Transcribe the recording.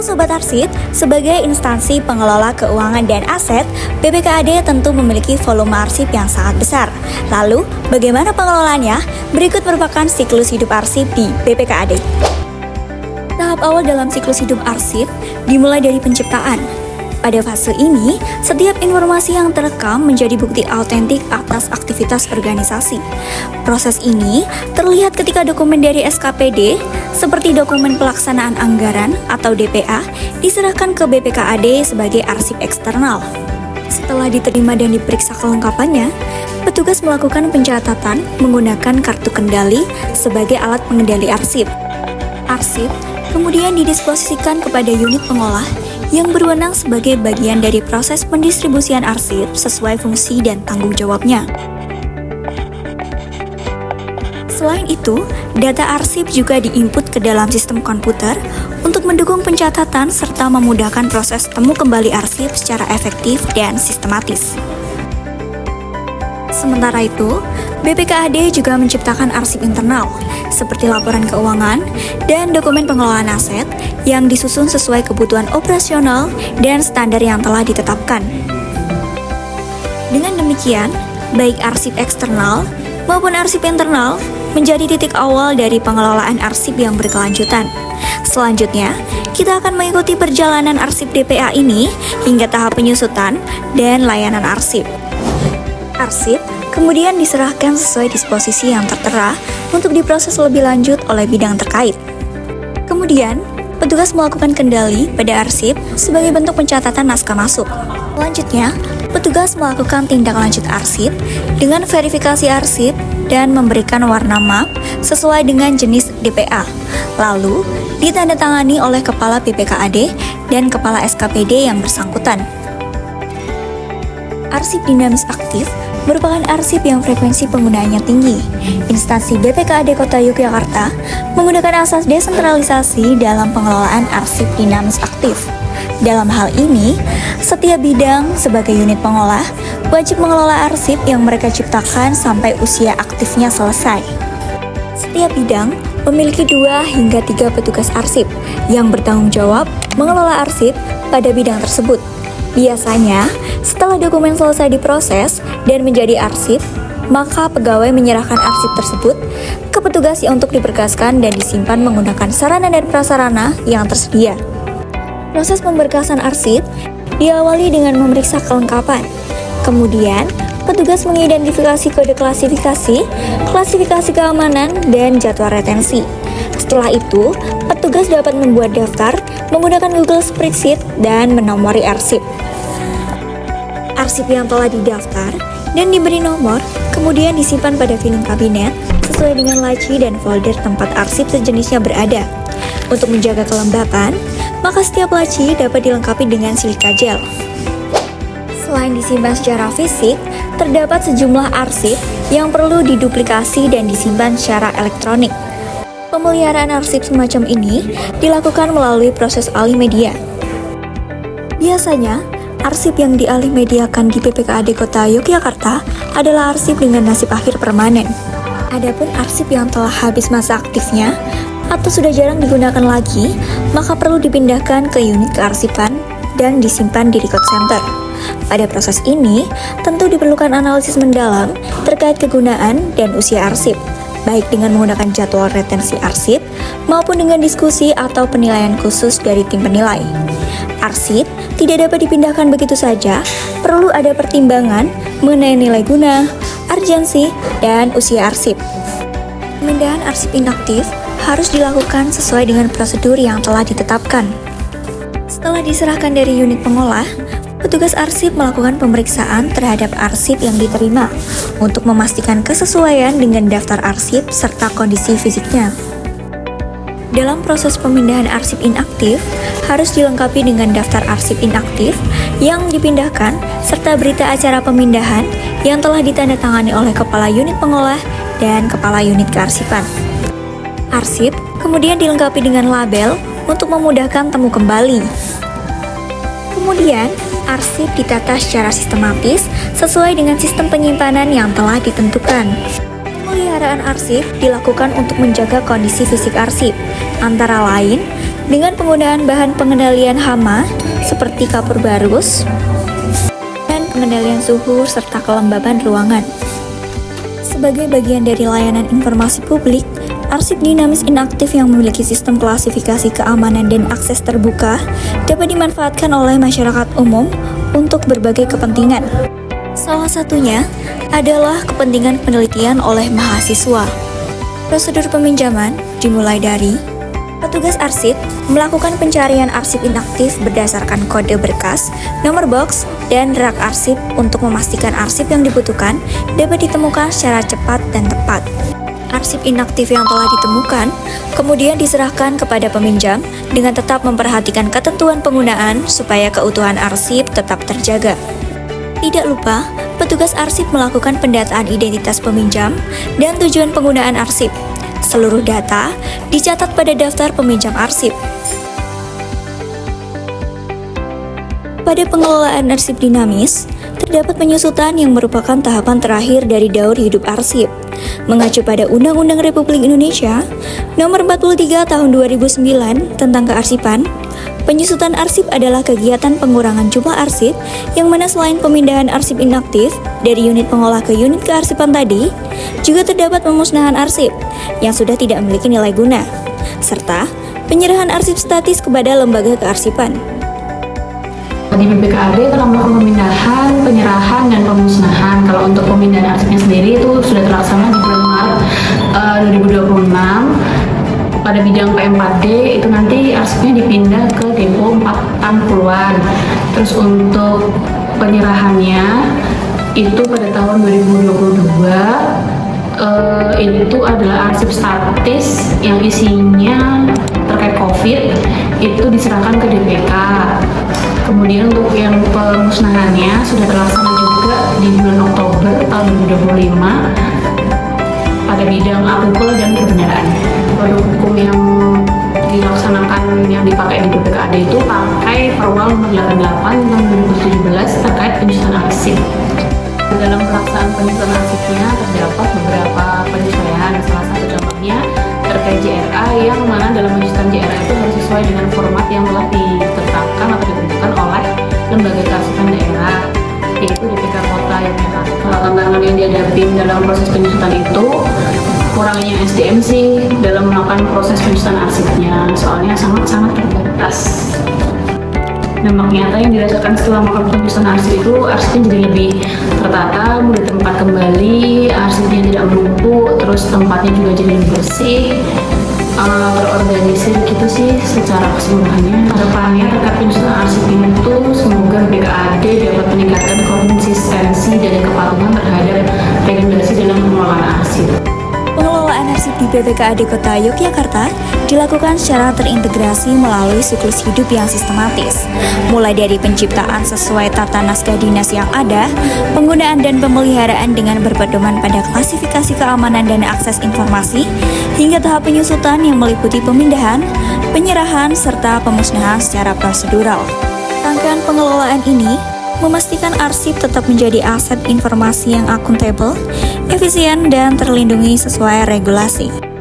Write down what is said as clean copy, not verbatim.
Sobat Arsip, sebagai instansi pengelola keuangan dan aset, BPKAD tentu memiliki volume arsip yang sangat besar. Lalu, bagaimana pengelolaannya? Berikut merupakan siklus hidup arsip di BPKAD. Tahap awal dalam siklus hidup arsip dimulai dari penciptaan. Pada fase ini, setiap informasi yang terekam menjadi bukti autentik atas aktivitas organisasi. Proses ini terlihat ketika dokumen dari SKPD, seperti dokumen pelaksanaan anggaran atau DPA, diserahkan ke BPKAD sebagai arsip eksternal. Setelah diterima dan diperiksa kelengkapannya, petugas melakukan pencatatan menggunakan kartu kendali sebagai alat pengendali arsip. Arsip kemudian didisposisikan kepada unit pengolah yang berwenang sebagai bagian dari proses pendistribusian arsip sesuai fungsi dan tanggung jawabnya. Selain itu, data arsip juga diinput ke dalam sistem komputer untuk mendukung pencatatan serta memudahkan proses temu kembali arsip secara efektif dan sistematis. Sementara itu, BPKAD juga menciptakan arsip internal, seperti laporan keuangan dan dokumen pengelolaan aset yang disusun sesuai kebutuhan operasional dan standar yang telah ditetapkan. Dengan demikian, baik arsip eksternal maupun arsip internal menjadi titik awal dari pengelolaan arsip yang berkelanjutan. Selanjutnya, kita akan mengikuti perjalanan arsip DPA ini hingga tahap penyusutan dan layanan arsip. Arsip kemudian diserahkan sesuai disposisi yang tertera untuk diproses lebih lanjut oleh bidang terkait. Kemudian, petugas melakukan kendali pada arsip sebagai bentuk pencatatan naskah masuk. Selanjutnya, petugas melakukan tindak lanjut arsip dengan verifikasi arsip dan memberikan warna map sesuai dengan jenis DPA. Lalu, ditandatangani oleh Kepala BPKAD dan Kepala SKPD yang bersangkutan. Arsip dinamis aktif merupakan arsip yang frekuensi penggunaannya tinggi. Instansi BPKAD Kota Yogyakarta menggunakan asas desentralisasi dalam pengelolaan arsip dinamis aktif. Dalam hal ini, setiap bidang sebagai unit pengolah wajib mengelola arsip yang mereka ciptakan sampai usia aktifnya selesai. Setiap bidang memiliki 2 hingga 3 petugas arsip yang bertanggung jawab mengelola arsip pada bidang tersebut. Biasanya, setelah dokumen selesai diproses dan menjadi arsip, maka pegawai menyerahkan arsip tersebut ke petugas untuk diberkaskan dan disimpan menggunakan sarana dan prasarana yang tersedia. Proses pemberkasan arsip diawali dengan memeriksa kelengkapan. Kemudian, petugas mengidentifikasi kode klasifikasi, klasifikasi keamanan, dan jadwal retensi. Setelah itu, petugas dapat membuat daftar menggunakan Google Spreadsheet dan menomori arsip. Arsip yang telah didaftar dan diberi nomor kemudian disimpan pada filing kabinet sesuai dengan laci dan folder tempat arsip sejenisnya berada. Untuk menjaga kelembapan, maka setiap laci dapat dilengkapi dengan silika gel. Selain disimpan secara fisik, terdapat sejumlah arsip yang perlu diduplikasi dan disimpan secara elektronik. Pemeliharaan arsip semacam ini dilakukan melalui proses alih media. Biasanya, arsip yang dialih mediakan di BPKAD Kota Yogyakarta adalah arsip dengan nasib akhir permanen. Adapun arsip yang telah habis masa aktifnya atau sudah jarang digunakan lagi, maka perlu dipindahkan ke unit kearsipan dan disimpan di record center. Pada proses ini, tentu diperlukan analisis mendalam terkait kegunaan dan usia arsip, baik dengan menggunakan jadwal retensi arsip maupun dengan diskusi atau penilaian khusus dari tim penilai. Arsip tidak dapat dipindahkan begitu saja, perlu ada pertimbangan mengenai nilai guna, urgensi, dan usia arsip. Pemindahan arsip inaktif harus dilakukan sesuai dengan prosedur yang telah ditetapkan. Setelah diserahkan dari unit pengolah, petugas arsip melakukan pemeriksaan terhadap arsip yang diterima untuk memastikan kesesuaian dengan daftar arsip serta kondisi fisiknya. Dalam proses pemindahan arsip inaktif, harus dilengkapi dengan daftar arsip inaktif yang dipindahkan serta berita acara pemindahan yang telah ditandatangani oleh Kepala Unit Pengolah dan Kepala Unit Kearsipan. Arsip kemudian dilengkapi dengan label untuk memudahkan temu kembali. Kemudian, arsip ditata secara sistematis sesuai dengan sistem penyimpanan yang telah ditentukan. Pemeliharaan arsip dilakukan untuk menjaga kondisi fisik arsip, antara lain dengan penggunaan bahan pengendalian hama seperti kapur barus dan pengendalian suhu serta kelembaban ruangan. Sebagai bagian dari layanan informasi publik, arsip dinamis inaktif yang memiliki sistem klasifikasi keamanan dan akses terbuka dapat dimanfaatkan oleh masyarakat umum untuk berbagai kepentingan. Salah satunya adalah kepentingan penelitian oleh mahasiswa. Prosedur peminjaman dimulai dari petugas arsip melakukan pencarian arsip inaktif berdasarkan kode berkas, nomor box, dan rak arsip untuk memastikan arsip yang dibutuhkan dapat ditemukan secara cepat dan tepat. Arsip inaktif yang telah ditemukan kemudian diserahkan kepada peminjam dengan tetap memperhatikan ketentuan penggunaan supaya keutuhan arsip tetap terjaga. Tidak lupa, petugas arsip melakukan pendataan identitas peminjam dan tujuan penggunaan arsip. Seluruh data dicatat pada daftar peminjam arsip. Pada pengelolaan arsip dinamis, terdapat penyusutan yang merupakan tahapan terakhir dari daur hidup arsip. Mengacu pada Undang-Undang Republik Indonesia Nomor 43 Tahun 2009 tentang kearsipan, penyusutan arsip adalah kegiatan pengurangan jumlah arsip yang mana selain pemindahan arsip inaktif dari unit pengolah ke unit kearsipan tadi, juga terdapat pemusnahan arsip yang sudah tidak memiliki nilai guna, serta penyerahan arsip statis kepada lembaga kearsipan. Di BPKAD telah melakukan pemindahan, penyerahan, dan pemusnahan. Kalau untuk pemindahan arsipnya sendiri itu sudah terlaksana di bulan Maret 2026. Pada bidang P4D itu nanti arsipnya dipindah ke depo 460-an. Terus untuk penyerahannya itu pada tahun 2022 itu adalah arsip statis yang isinya terkait COVID itu diserahkan ke DPK. Kemudian untuk yang pemusnahannya sudah terlaksana juga di bulan Oktober tahun 2025 pada bidang apupel dan perbendaharaan. Produk hukum yang dilaksanakan yang dipakai di BPKAD itu pakai Perwal nomor 88 tahun 2017 terkait penyusunan arsip. Dalam pelaksanaan penyusunan arsipnya terdapat beberapa penyesuaian. Salah satu contohnya terkait JRA yang mana dalam penyusunan JRA itu harus sesuai dengan format yang telah ditetapkan atau ditentukan oleh lembaga kearsipan daerah, yaitu DPK Kota Yogyakarta. Tantangan yang dihadapi dalam proses penyusunan itu kurangnya SDM sih dalam melakukan proses penyusunan arsipnya, soalnya sangat terbatas. Dampak nyata yang dirasakan setelah melakukan penyusunan arsip itu arsipnya jadi lebih tertata, mudah ditemukan kembali, arsipnya tidak menumpuk, terus tempatnya juga jadi lebih bersih, terorganisir gitu sih secara keseluruhannya. Harapannya terkait penyusunan arsip itu semoga BPKAD dapat meningkatkan konsistensi dan kepatuhan terhadap regulasi dalam pengelolaan arsip. Pengelolaan arsip di BPKAD Kota Yogyakarta dilakukan secara terintegrasi melalui siklus hidup yang sistematis, mulai dari penciptaan sesuai tata naskah dinas yang ada, penggunaan dan pemeliharaan dengan berpedoman pada klasifikasi keamanan dan akses informasi, hingga tahap penyusutan yang meliputi pemindahan, penyerahan, serta pemusnahan secara prosedural. Rangkaian pengelolaan ini memastikan arsip tetap menjadi aset informasi yang akuntabel, efisien, dan terlindungi sesuai regulasi.